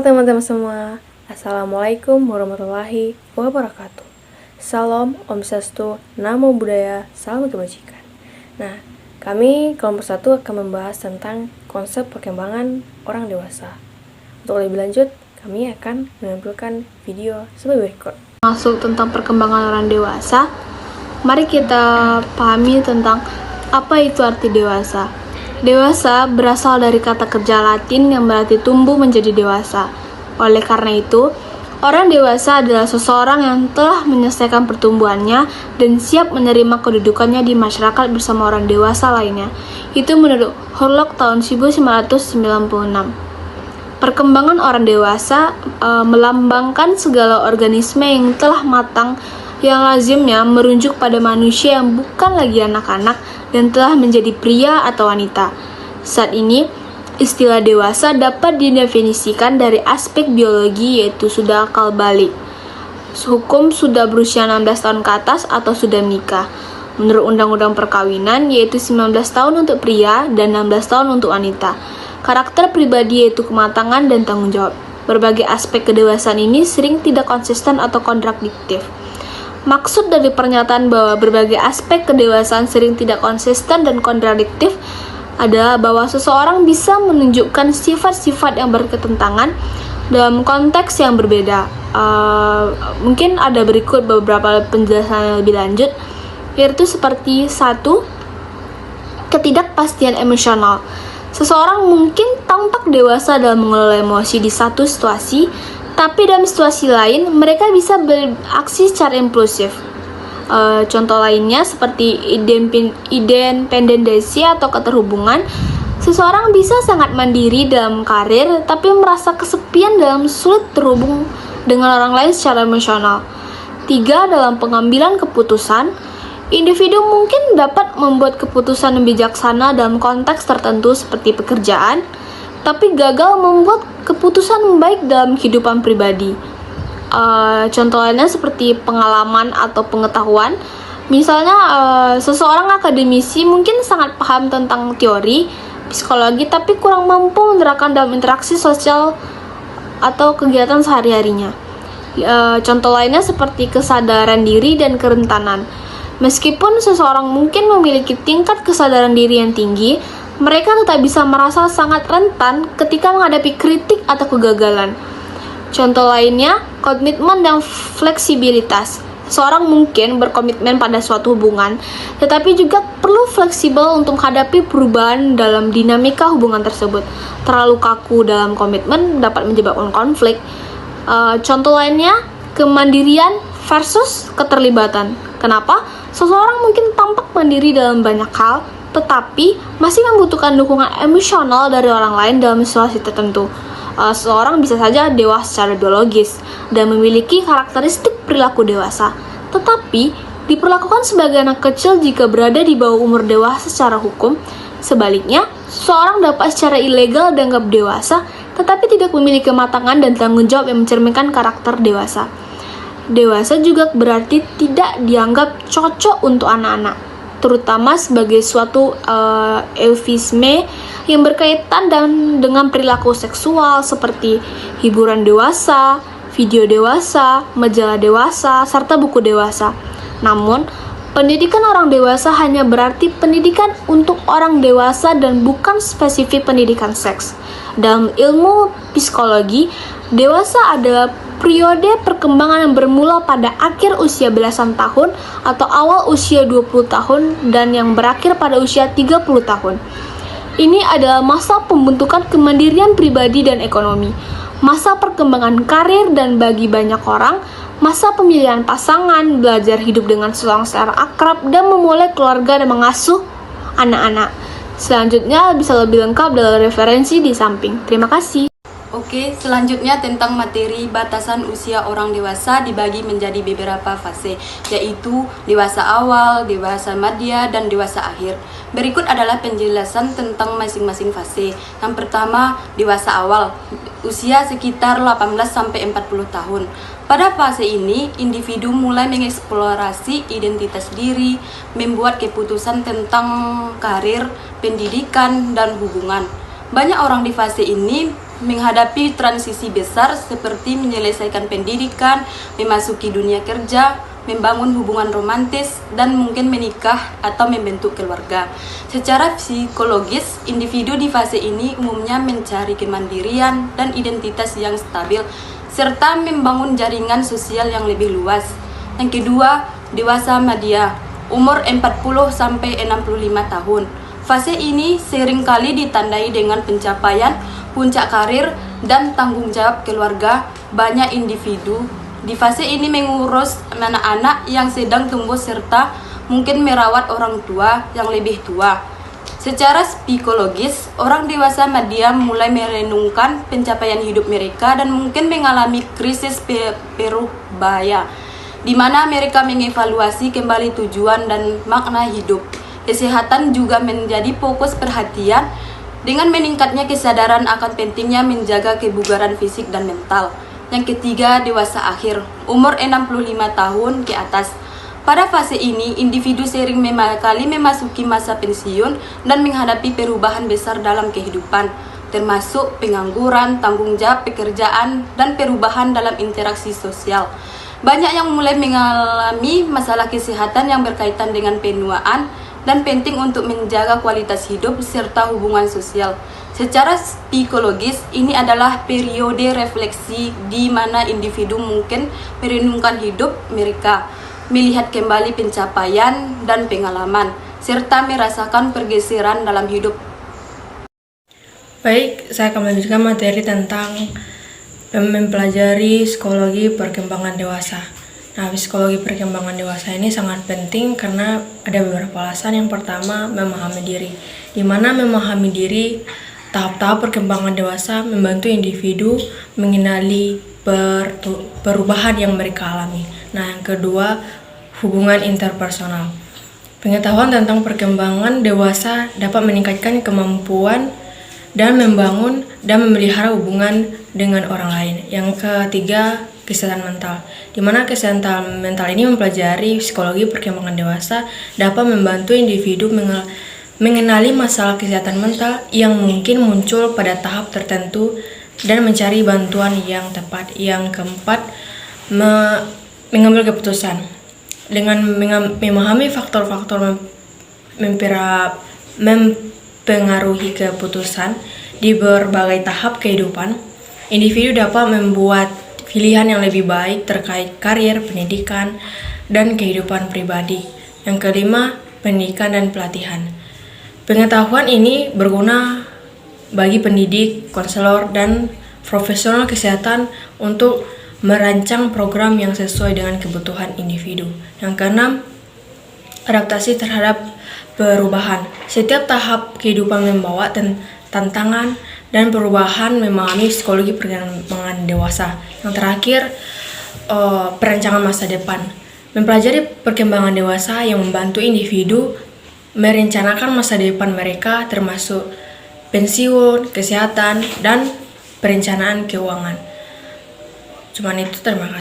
Halo teman-teman semua, Assalamualaikum warahmatullahi wabarakatuh. Salam, Om Swastiastu, Namo Buddhaya, Salam Kebajikan. Nah, kami kelompok 1 akan membahas tentang konsep perkembangan orang dewasa. Untuk lebih lanjut, kami akan menampilkan video sebagai berikut. Masuk tentang perkembangan orang dewasa, mari kita pahami tentang apa itu arti dewasa. Dewasa berasal dari kata kerja Latin yang berarti tumbuh menjadi dewasa. Oleh karena itu, orang dewasa adalah seseorang yang telah menyelesaikan pertumbuhannya dan siap menerima kedudukannya di masyarakat bersama orang dewasa lainnya. Itu menurut Hurlock tahun 1996. Perkembangan orang dewasa melambangkan segala organisme yang telah matang yang lazimnya merujuk pada manusia yang bukan lagi anak-anak dan telah menjadi pria atau wanita. Saat ini, istilah dewasa dapat didefinisikan dari aspek biologi, yaitu sudah akal balik. Hukum sudah berusia 16 tahun ke atas atau sudah menikah. Menurut Undang-Undang Perkawinan, yaitu 19 tahun untuk pria dan 16 tahun untuk wanita. Karakter pribadi yaitu kematangan dan tanggung jawab. Berbagai aspek kedewasaan ini sering tidak konsisten atau kontradiktif. Maksud dari pernyataan bahwa berbagai aspek kedewasaan sering tidak konsisten dan kontradiktif adalah bahwa seseorang bisa menunjukkan sifat-sifat yang berketentangan dalam konteks yang berbeda. Mungkin ada berikut beberapa penjelasan yang lebih lanjut, yaitu seperti 1. Ketidakpastian emosional. Seseorang mungkin tampak dewasa dalam mengelola emosi di satu situasi, tapi dalam situasi lain, mereka bisa beraksi secara impulsif. Contoh lainnya seperti independensi atau keterhubungan. Seseorang bisa sangat mandiri dalam karir, tapi merasa kesepian dalam sulit terhubung dengan orang lain secara emosional. 3. Dalam pengambilan keputusan, individu mungkin dapat membuat keputusan yang bijaksana dalam konteks tertentu seperti pekerjaan, tapi gagal membuat keputusan baik dalam kehidupan pribadi. Contoh lainnya seperti pengalaman atau pengetahuan. Misalnya, seseorang akademisi mungkin sangat paham tentang teori psikologi, tapi kurang mampu menerapkan dalam interaksi sosial atau kegiatan sehari-harinya. Contoh lainnya seperti kesadaran diri dan kerentanan. Meskipun seseorang mungkin memiliki tingkat kesadaran diri yang tinggi, mereka tetap bisa merasa sangat rentan ketika menghadapi kritik atau kegagalan. Contoh lainnya, komitmen dan fleksibilitas. Seseorang mungkin berkomitmen pada suatu hubungan, tetapi juga perlu fleksibel untuk menghadapi perubahan dalam dinamika hubungan tersebut. Terlalu kaku dalam komitmen dapat menyebabkan konflik. Contoh lainnya, kemandirian versus keterlibatan. Kenapa? Seseorang mungkin tampak mandiri dalam banyak hal, tetapi masih membutuhkan dukungan emosional dari orang lain dalam situasi tertentu. Seseorang bisa saja dewasa secara biologis dan memiliki karakteristik perilaku dewasa, tetapi diperlakukan sebagai anak kecil jika berada di bawah umur dewasa secara hukum. Sebaliknya, seseorang dapat secara ilegal dianggap dewasa, tetapi tidak memiliki kematangan dan tanggung jawab yang mencerminkan karakter dewasa. Dewasa juga berarti tidak dianggap cocok untuk anak-anak, terutama sebagai suatu eufemisme yang berkaitan dengan perilaku seksual seperti hiburan dewasa, video dewasa, majalah dewasa, serta buku dewasa. Namun, pendidikan orang dewasa hanya berarti pendidikan untuk orang dewasa dan bukan spesifik pendidikan seks. Dalam ilmu psikologi, dewasa adalah periode perkembangan yang bermula pada akhir usia belasan tahun atau awal usia 20 tahun dan yang berakhir pada usia 30 tahun. Ini adalah masa pembentukan kemandirian pribadi dan ekonomi, masa perkembangan karir dan bagi banyak orang, masa pemilihan pasangan, belajar hidup dengan seseorang secara akrab, dan memulai keluarga dan mengasuh anak-anak. Selanjutnya bisa lebih lengkap dalam referensi di samping. Terima kasih. Oke, selanjutnya tentang materi batasan usia orang dewasa dibagi menjadi beberapa fase, yaitu dewasa awal, dewasa madya, dan dewasa akhir. Berikut adalah penjelasan tentang masing-masing fase. Yang pertama, dewasa awal, usia sekitar 18-40 tahun. Pada fase ini, individu mulai mengeksplorasi identitas diri, membuat keputusan tentang karir, pendidikan, dan hubungan. Banyak orang di fase ini menghadapi transisi besar seperti menyelesaikan pendidikan, memasuki dunia kerja, membangun hubungan romantis, dan mungkin menikah atau membentuk keluarga. Secara psikologis, individu di fase ini umumnya mencari kemandirian dan identitas yang stabil, serta membangun jaringan sosial yang lebih luas. Yang kedua, dewasa madya, umur 40-65 tahun. Fase ini seringkali ditandai dengan pencapaian puncak karir dan tanggung jawab keluarga. Banyak individu di fase ini mengurus anak-anak yang sedang tumbuh serta mungkin merawat orang tua yang lebih tua. Secara psikologis, orang dewasa madya mulai merenungkan pencapaian hidup mereka dan mungkin mengalami krisis perubaya, di mana mereka mengevaluasi kembali tujuan dan makna hidup. Kesehatan juga menjadi fokus perhatian dengan meningkatnya kesadaran akan pentingnya menjaga kebugaran fisik dan mental. Yang ketiga, dewasa akhir, umur 65 tahun ke atas. Pada fase ini, individu sering kali memasuki masa pensiun dan menghadapi perubahan besar dalam kehidupan, termasuk pengangguran, tanggung jawab pekerjaan, dan perubahan dalam interaksi sosial. Banyak yang mulai mengalami masalah kesehatan yang berkaitan dengan penuaan dan penting untuk menjaga kualitas hidup serta hubungan sosial. Secara psikologis, ini adalah periode refleksi di mana individu mungkin merenungkan hidup mereka, melihat kembali pencapaian dan pengalaman, serta merasakan pergeseran dalam hidup. Baik, saya akan melanjutkan materi tentang mempelajari psikologi perkembangan dewasa. Nah, psikologi perkembangan dewasa ini sangat penting karena ada beberapa alasan. Yang pertama, memahami diri. Di mana memahami diri, tahap-tahap perkembangan dewasa membantu individu mengenali perubahan yang mereka alami. Nah, yang kedua, hubungan interpersonal. Pengetahuan tentang perkembangan dewasa dapat meningkatkan kemampuan dan membangun dan memelihara hubungan dengan orang lain. Yang ketiga, kesehatan mental, di mana kesehatan mental ini mempelajari psikologi perkembangan dewasa dapat membantu individu mengenali masalah kesehatan mental yang mungkin muncul pada tahap tertentu dan mencari bantuan yang tepat. Yang keempat, mengambil keputusan. Dengan memahami faktor-faktor mempengaruhi keputusan di berbagai tahap kehidupan, individu dapat membuat pilihan yang lebih baik terkait karir, pendidikan, dan kehidupan pribadi. Yang kelima, pendidikan dan pelatihan. Pengetahuan ini berguna bagi pendidik, konselor, dan profesional kesehatan untuk merancang program yang sesuai dengan kebutuhan individu. Yang keenam, adaptasi terhadap perubahan. Setiap tahap kehidupan membawa tantangan dan perubahan. Memahami psikologi perkembangan dewasa. Yang terakhir, perancangan masa depan. Mempelajari perkembangan dewasa yang membantu individu merencanakan masa depan mereka, termasuk pensiun, kesehatan, dan perencanaan keuangan. Cuman itu, terima kasih.